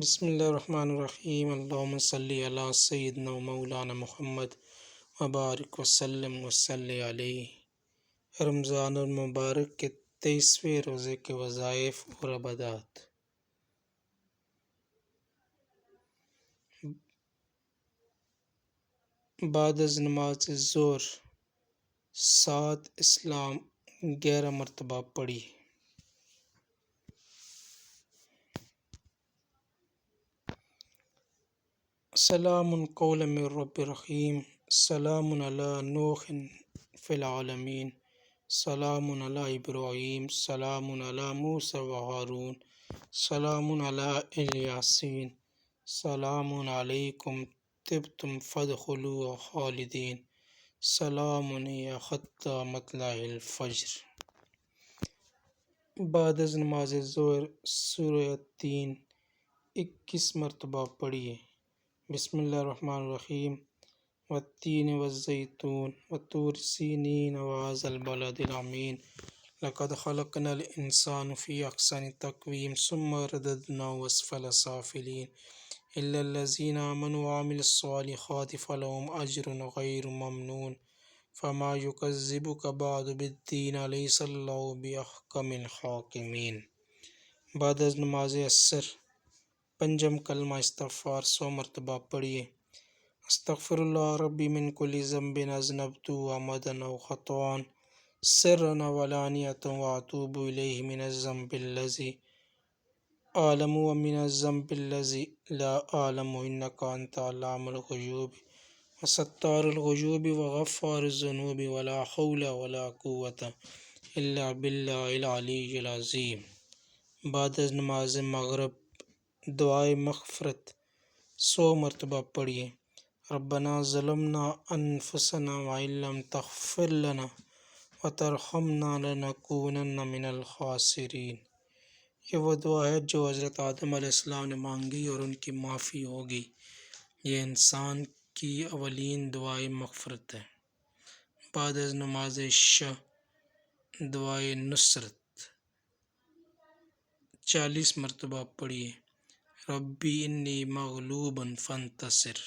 بسم اللہ الرحمن الرحیم، اللہم صلی علی سیدنا و مولانا محمد وبارک وسلم وصلی علیہ۔ رمضان المبارک کے 23ویں روزے کے وظائف اور عبادات۔ بعد از نماز ظہر 7 اسلام 11 مرتبہ پڑھی۔ سلام قولا من رب رحیم، سلام علی نوح فی العالمین، سلام علی ابراہیم، سلام علی موسیٰ و ہارون، سلام علی الیاسین، سلام علیکم طبتم فادخلوها خالدین، سلام ہی حتی مطلع الفجر۔ بعد از نماز ظہر سورہ تین 21 مرتبہ پڑھیے۔ بسم اللہ الرحمن الرحیم، والتین والزیتون وطور سینین وهذا البلد الامین، لقد خلقنا الانسان فی احسن تقویم ثم رددناه اسفل سافلین، الا الذین آمنوا وعملوا الصالحات فلهم اجر غیر ممنون، فما یکذبک بعد بالدین، الیس اللہ باحکم الحاکمین۔ بعد از نماز عصر پنجم کلمہ استغفار 100 مرتبہ پڑھیے۔ استغفر اللہ ربی من کل ذنب اذنبت عمدا او خطأ سرا وعلانیۃ واتوب الیہ من الذنب الذی اعلم ومن الذنب الذی لا اعلم انک انت علام الغیوب وستار العیوب وغفار الذنوب ولا حول ولا قوة الا باللہ العلی العظیم۔ بعد از نماز مغرب دعائے مغفرت 100 مرتبہ پڑھیے۔ ربنا ظلمنا انفسنا وان لم تغفر لنا وترحمنا لنکونن من الخاسرین۔ یہ وہ دعا ہے جو حضرت آدم علیہ السلام نے مانگی اور ان کی معافی ہوگی۔ یہ انسان کی اولین دعائے مغفرت ہے۔ بعد از نماز عشاء دعائے نصرت 40 مرتبہ پڑھیے۔ ربی انی مغلوب فانتصر۔